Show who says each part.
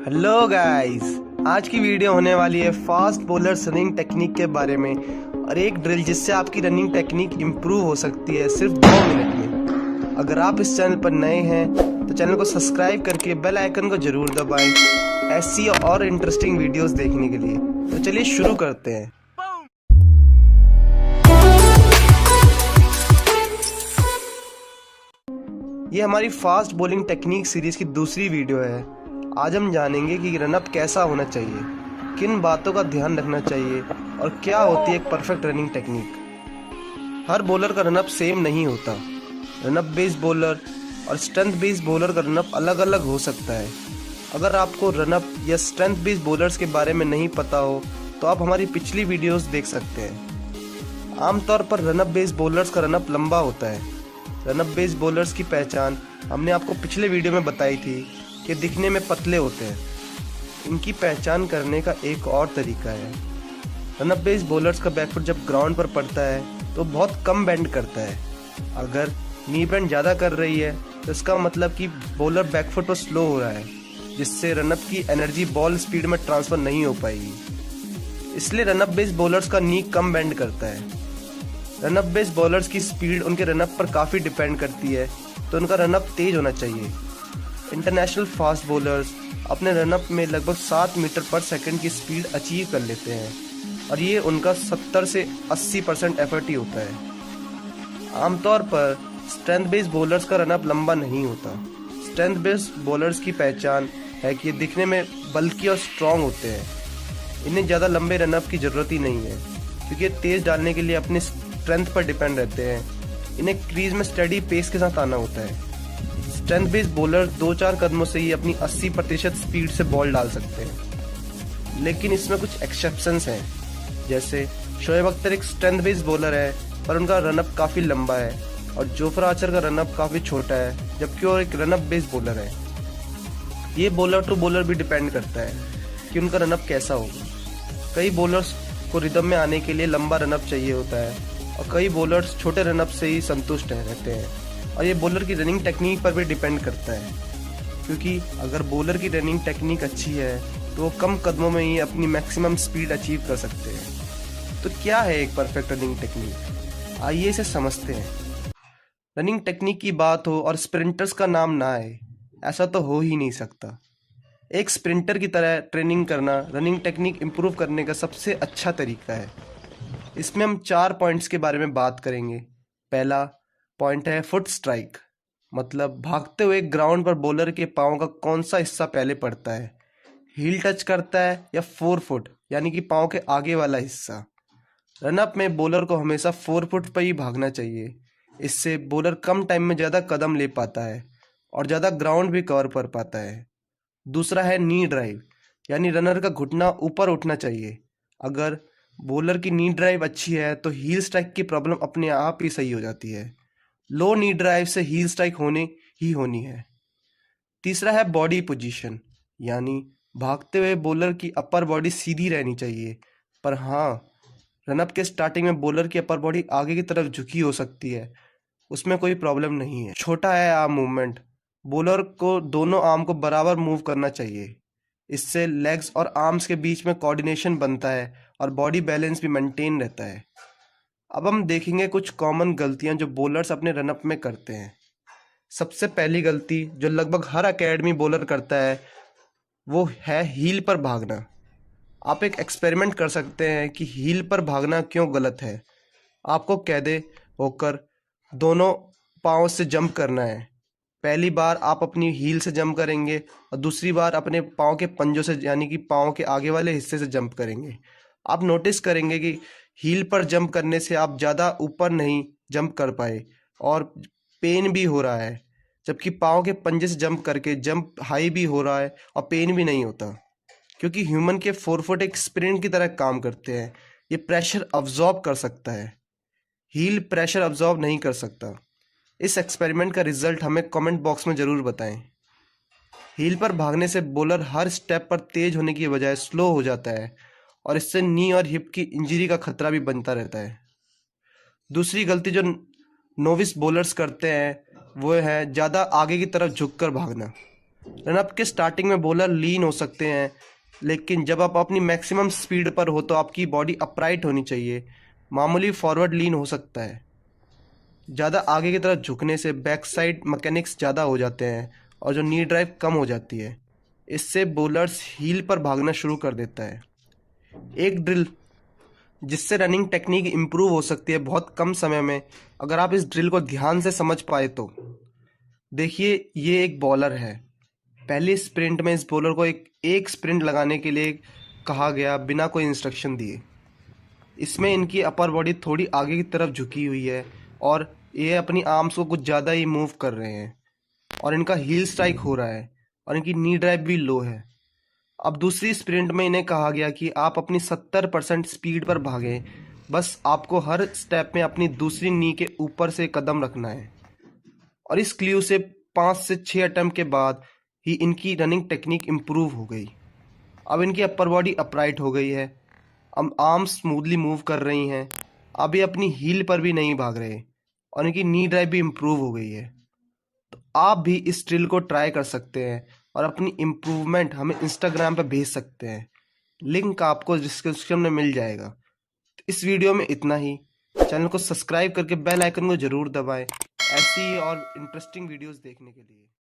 Speaker 1: Hello guys, आज की video होने वाली है फास्ट बॉलर रनिंग टेक्निक के बारे में और एक ड्रिल जिससे आपकी रनिंग टेक्निक इम्प्रूव हो सकती है सिर्फ 2 मिनट में। अगर आप इस चैनल पर नए हैं तो चैनल को सब्सक्राइब करके बेल आइकन को जरूर दबाएं ऐसी और इंटरेस्टिंग वीडियोस देखने के लिए। तो चलिए शुरू करते हैं। ये हमारी फास्ट बॉलिंग टेक्निक सीरीज की दूसरी वीडियो है। आज हम जानेंगे कि रनअप कैसा होना चाहिए, किन बातों का ध्यान रखना चाहिए और क्या होती है एक परफेक्ट रनिंग टेक्निक। हर बॉलर का रनअप सेम नहीं होता। रनअप बेस्ड बॉलर और स्ट्रेंथ बेस्ड बॉलर का रनअप अलग अलग हो सकता है। अगर आपको रनअप या स्ट्रेंथ बेस्ड बॉलर्स के बारे में नहीं पता हो तो आप हमारी पिछली वीडियोस देख सकते हैं। आमतौर पर रनअप बेस्ड बॉलर्स का रनअप लंबा होता है। रनअप बेस्ड बॉलर्स की पहचान हमने आपको पिछले वीडियो में बताई थी कि दिखने में पतले होते हैं। इनकी पहचान करने का एक और तरीका है। रनअप बेस्ड बॉलर्स का बैकफुट जब ग्राउंड पर पड़ता है तो बहुत कम बेंड करता है। अगर नी बेंड ज़्यादा कर रही है तो इसका मतलब कि बॉलर बैकफुट पर स्लो हो रहा है, जिससे रनअप की एनर्जी बॉल स्पीड में ट्रांसफ़र नहीं हो पाएगी। इसलिए रनअप बेस्ड बॉलर्स का नी कम बेंड करता है। रनअप बेस्ड बॉलर्स की स्पीड उनके रनअप पर काफ़ी डिपेंड करती है, तो उनका रनअप तेज होना चाहिए। इंटरनेशनल फास्ट बॉलर्स अपने रनअप में लगभग 7 मीटर पर सेकंड की स्पीड अचीव कर लेते हैं और ये उनका 70 से 80% एफर्ट ही होता है। आमतौर पर स्ट्रेंथ बेस्ड बॉलर्स का रनअप लंबा नहीं होता। स्ट्रेंथ बेस्ड बॉलर्स की पहचान है कि ये दिखने में बल्कि और स्ट्रॉन्ग होते हैं। इन्हें ज़्यादा लंबे रनअप की ज़रूरत ही नहीं है, क्योंकि ये तेज़ डालने के लिए अपनी स्ट्रेंथ पर डिपेंड रहते हैं। इन्हें क्रीज में स्टडी पेस के साथ आना होता है। स्ट्रेंथ बेस्ड बॉलर 2-4 कदमों से ही अपनी 80% स्पीड से बॉल डाल सकते हैं, लेकिन इसमें कुछ एक्सेप्शंस हैं। जैसे शोएब अख्तर एक स्ट्रेंथ बेस्ड बॉलर है पर उनका रनअप काफ़ी लंबा है, और जोफ्रा आर्चर का रनअप काफ़ी छोटा है, जबकि वो एक रनअप बेस्ड बॉलर है। ये बॉलर टू बॉलर भी डिपेंड करता है कि उनका रनअप कैसा होगा। कई बॉलर्स को रिदम में आने के लिए लंबा रनअप चाहिए होता है और कई बॉलर्स छोटे रनअप से ही संतुष्ट रहते हैं। और ये बॉलर की रनिंग टेक्निक पर भी डिपेंड करता है, क्योंकि अगर बॉलर की रनिंग टेक्निक अच्छी है तो वो कम कदमों में ही अपनी मैक्सिमम स्पीड अचीव कर सकते हैं। तो क्या है एक परफेक्ट रनिंग टेक्निक, आइए इसे समझते हैं। रनिंग टेक्निक की बात हो और स्प्रिंटर्स का नाम ना आए, ऐसा तो हो ही नहीं सकता। एक स्प्रिंटर की तरह ट्रेनिंग करना रनिंग टेक्निक इम्प्रूव करने का सबसे अच्छा तरीका है। इसमें हम 4 पॉइंट्स के बारे में बात करेंगे। पहला पॉइंट है फुट स्ट्राइक, मतलब भागते हुए ग्राउंड पर बॉलर के पाँव का कौन सा हिस्सा पहले पड़ता है, हील टच करता है या 4 फुट यानी कि पाँव के आगे वाला हिस्सा। रनअप में बॉलर को हमेशा 4 फुट पर ही भागना चाहिए। इससे बॉलर कम टाइम में ज़्यादा कदम ले पाता है और ज़्यादा ग्राउंड भी कवर कर पाता है। दूसरा है नी ड्राइव, यानी रनर का घुटना ऊपर उठना चाहिए। अगर बॉलर की नी ड्राइव अच्छी है तो हील स्ट्राइक की प्रॉब्लम अपने आप ही सही हो जाती है। लो नी ड्राइव से हील स्ट्राइक होनी है। तीसरा है बॉडी पोजीशन, यानी भागते हुए बॉलर की अपर बॉडी सीधी रहनी चाहिए। पर हाँ, रनअप के स्टार्टिंग में बॉलर की अपर बॉडी आगे की तरफ झुकी हो सकती है, उसमें कोई प्रॉब्लम नहीं है। छोटा है आर्म मूवमेंट, बॉलर को दोनों आर्म को बराबर मूव करना चाहिए। इससे लेग्स और आर्म्स के बीच में कोऑर्डिनेशन बनता है और बॉडी बैलेंस भी मेंटेन रहता है। अब हम देखेंगे कुछ कॉमन गलतियां जो बॉलर्स अपने रनअप में करते हैं। सबसे पहली गलती जो लगभग हर एकेडमी बॉलर करता है वो है हील पर भागना। आप एक एक्सपेरिमेंट कर सकते हैं कि हील पर भागना क्यों गलत है। आपको कैदे होकर दोनों पाँव से जंप करना है। पहली बार आप अपनी हील से जंप करेंगे और दूसरी बार अपने पाँव के पंजों से यानी कि पाँव के आगे वाले हिस्से से जंप करेंगे। आप नोटिस करेंगे कि हील पर जंप करने से आप ज़्यादा ऊपर नहीं जंप कर पाए और पेन भी हो रहा है, जबकि पाँव के पंजे से जंप करके जंप हाई भी हो रहा है और पेन भी नहीं होता, क्योंकि ह्यूमन के 4 फुट एक स्प्रिंट की तरह काम करते हैं। ये प्रेशर अब्जॉर्ब कर सकता है, हील प्रेशर अब्जॉर्ब नहीं कर सकता। इस एक्सपेरिमेंट का रिजल्ट हमें कमेंट बॉक्स में ज़रूर बताएं। हील पर भागने से बॉलर हर स्टेप पर तेज होने की बजाय स्लो हो जाता है और इससे नी और हिप की इंजरी का खतरा भी बनता रहता है। दूसरी गलती जो नोविस बॉलर्स करते हैं वो है ज़्यादा आगे की तरफ झुककर भागना। रनअप के स्टार्टिंग में बॉलर लीन हो सकते हैं, लेकिन जब आप अपनी मैक्सिमम स्पीड पर हो तो आपकी बॉडी अपराइट होनी चाहिए। मामूली फॉरवर्ड लीन हो सकता है। ज़्यादा आगे की तरफ झुकने से बैक साइड मैकेनिक्स ज़्यादा हो जाते हैं और जो नी ड्राइव कम हो जाती है। इससे बॉलर्स हील पर भागना शुरू कर देता है। एक ड्रिल जिससे रनिंग टेक्निक इम्प्रूव हो सकती है बहुत कम समय में, अगर आप इस ड्रिल को ध्यान से समझ पाए तो। देखिए, ये एक बॉलर है। पहली स्प्रिंट में इस बॉलर को एक स्प्रिंट लगाने के लिए कहा गया बिना कोई इंस्ट्रक्शन दिए। इसमें इनकी अपर बॉडी थोड़ी आगे की तरफ झुकी हुई है और ये अपनी आर्म्स को कुछ ज़्यादा ही मूव कर रहे हैं और इनका हील स्ट्राइक हो रहा है और इनकी नी ड्राइव भी लो है। अब दूसरी स्प्रिंट में इन्हें कहा गया कि आप अपनी 70% स्पीड पर भागें। बस आपको हर स्टेप में अपनी दूसरी नी के ऊपर से कदम रखना है। और इस क्ल्यू से 5 से 6 अटेम्प्ट के बाद ही इनकी रनिंग टेक्निक इम्प्रूव हो गई। अब इनकी अपर बॉडी अपराइट हो गई है। अब आर्म्स स्मूथली मूव कर रही हैं। अब ये अपनी हील पर भी नहीं भाग रहे और इनकी नी ड्राइव भी इम्प्रूव हो गई है। तो आप भी इस ड्रिल को ट्राई कर सकते हैं और अपनी इम्प्रूवमेंट हमें इंस्टाग्राम पर भेज सकते हैं। लिंक आपको डिस्क्रिप्शन में मिल जाएगा। तो इस वीडियो में इतना ही। चैनल को सब्सक्राइब करके बेल आइकन को ज़रूर दबाएं ऐसी और इंटरेस्टिंग वीडियोस देखने के लिए।